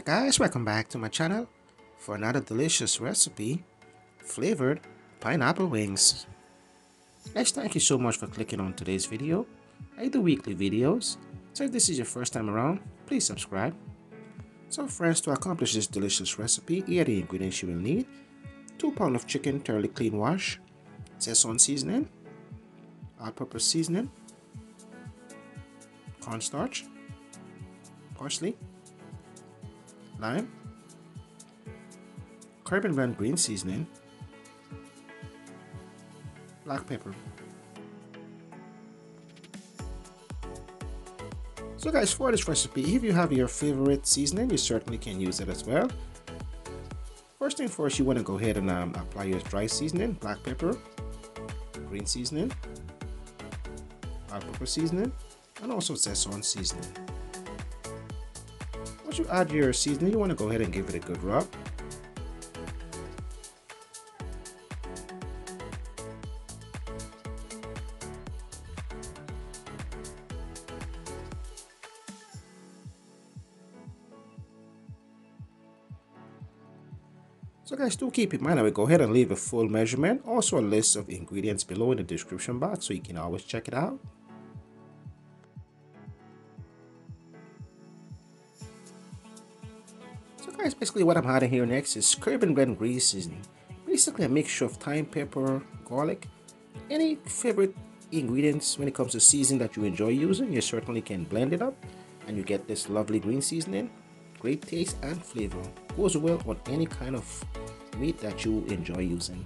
guys, welcome back to my channel for another delicious recipe, flavored pineapple wings. Guys, thank you so much for clicking on today's video. I do weekly videos, so if this is your first time around, please subscribe. So friends, to accomplish this delicious recipe, here are the ingredients you will need. 2 pounds of chicken thoroughly clean wash, zason seasoning, all-purpose seasoning, cornstarch, parsley, lime, herb and blend green seasoning, black pepper. So guys, for this recipe, if you have your favorite seasoning, you certainly can use it as well. First thing first, you want to go ahead and apply your dry seasoning, black pepper, green seasoning, all-purpose seasoning, and also zason seasoning. Once you add your seasoning, you want to go ahead and give it a good rub. So guys, do keep in mind, I will go ahead and leave a full measurement, also a list of ingredients below in the description box, so you can always check it out. So guys, basically what I'm adding here next is herb and blend green seasoning. Basically a mixture of thyme, pepper, garlic, any favorite ingredients when it comes to seasoning that you enjoy using. You certainly can blend it up and you get this lovely green seasoning. Great taste and flavor. Goes well on any kind of meat that you enjoy using.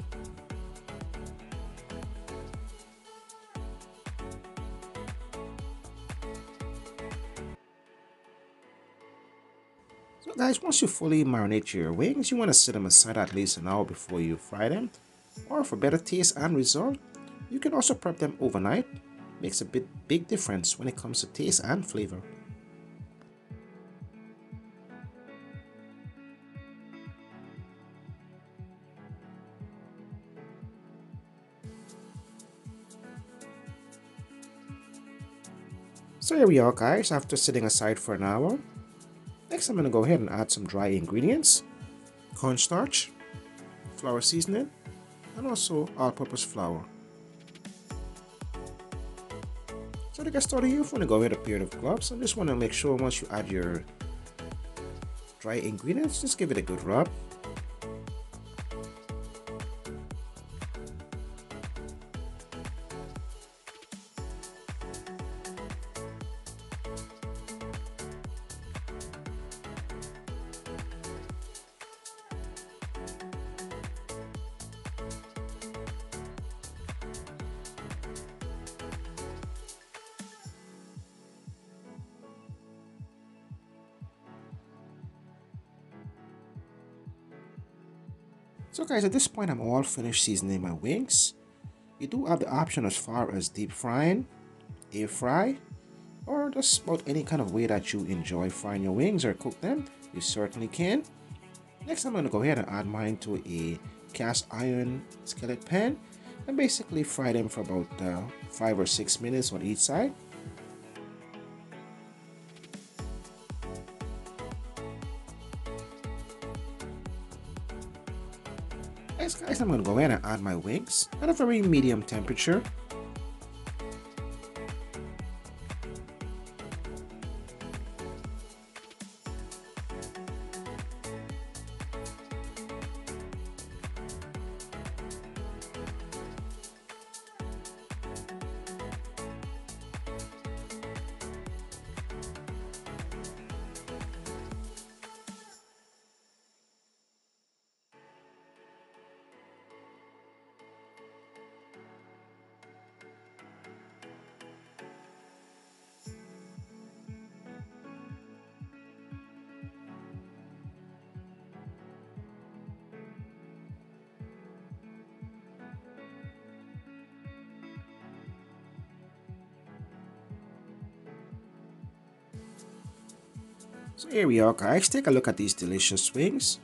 So guys, once you fully marinate your wings, you want to set them aside at least an hour before you fry them. Or for better taste and result, you can also prep them overnight. Makes a big difference when it comes to taste and flavor. So here we are guys, after sitting aside for an hour. Next I'm going to go ahead and add some dry ingredients. Cornstarch, flour seasoning, and also all-purpose flour. So to get started, you want to go ahead and pair of gloves. I just want to make sure once you add your dry ingredients, just give it a good rub. So guys, at this point I'm all finished seasoning my wings. You do have the option as far as deep frying, air fry, or just about any kind of way that you enjoy frying your wings or cook them. You certainly can. Next I'm going to go ahead and add mine to a cast iron skillet pan and basically fry them for about 5 or 6 minutes on each side. Next guys, I'm going to go ahead and add my wings at a very medium temperature. So here we are guys, take a look at these delicious wings.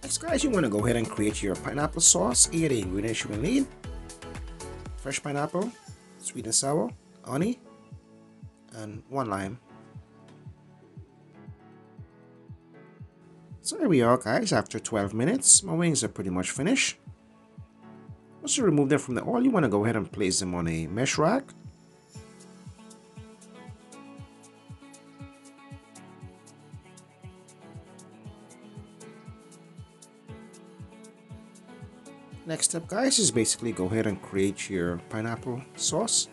Next guys, you want to go ahead and create your pineapple sauce. Here are the ingredients you will need: fresh pineapple, sweet and sour, honey, and 1 lime. So here we are guys, after 12 minutes, my wings are pretty much finished. Once you remove them from the oil, you want to go ahead and place them on a mesh rack. Next step guys is basically go ahead and create your pineapple sauce.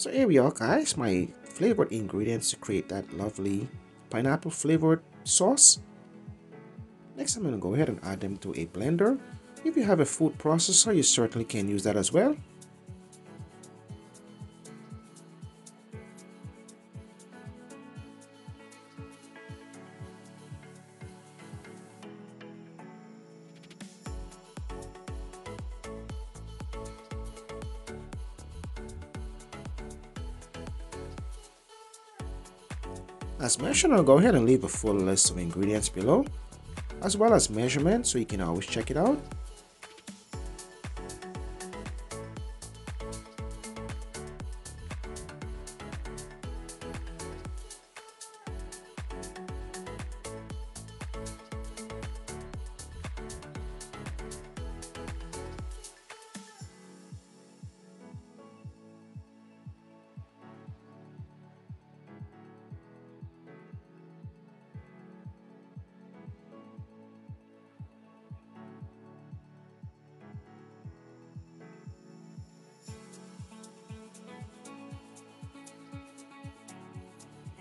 So here we are guys, my flavored ingredients to create that lovely pineapple flavored sauce. Next I'm going to go ahead and add them to a blender. If you have a food processor, you certainly can use that as well. As mentioned, I'll go ahead and leave a full list of ingredients below, as well as measurements, so you can always check it out.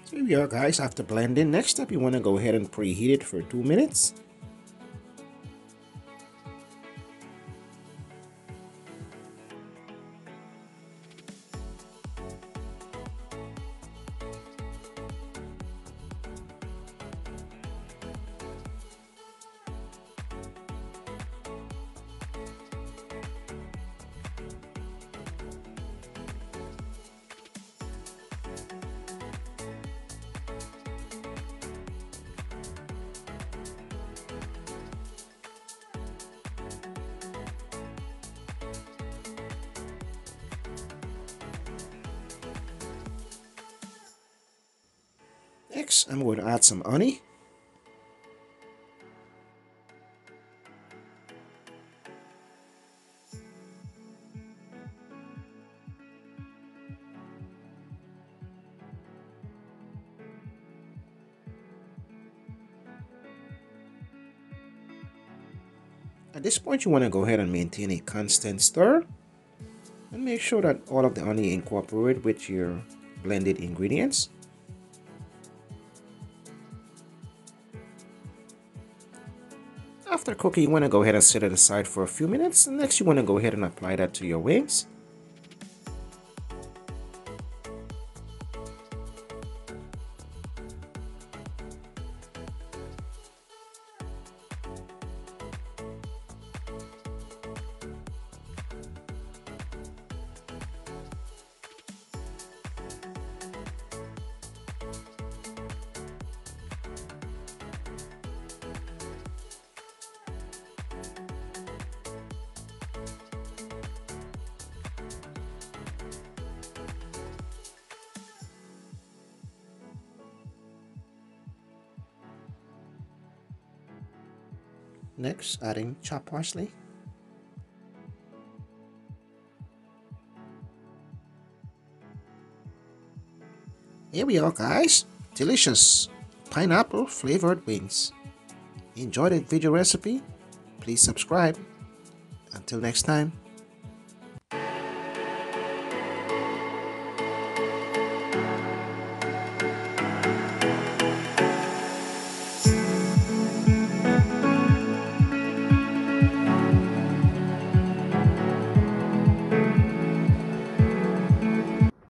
So here we are guys, after blending. Next step, you want to go ahead and preheat it for 2 minutes. Next, I'm going to add some honey. At this point, you want to go ahead and maintain a constant stir and make sure that all of the honey incorporate with your blended ingredients. After cooking, you want to go ahead and set it aside for a few minutes, and next you want to go ahead and apply that to your wings. Next, adding chopped parsley. Here we are, guys. Delicious pineapple flavored wings. Enjoy the video recipe? Please subscribe. Until next time.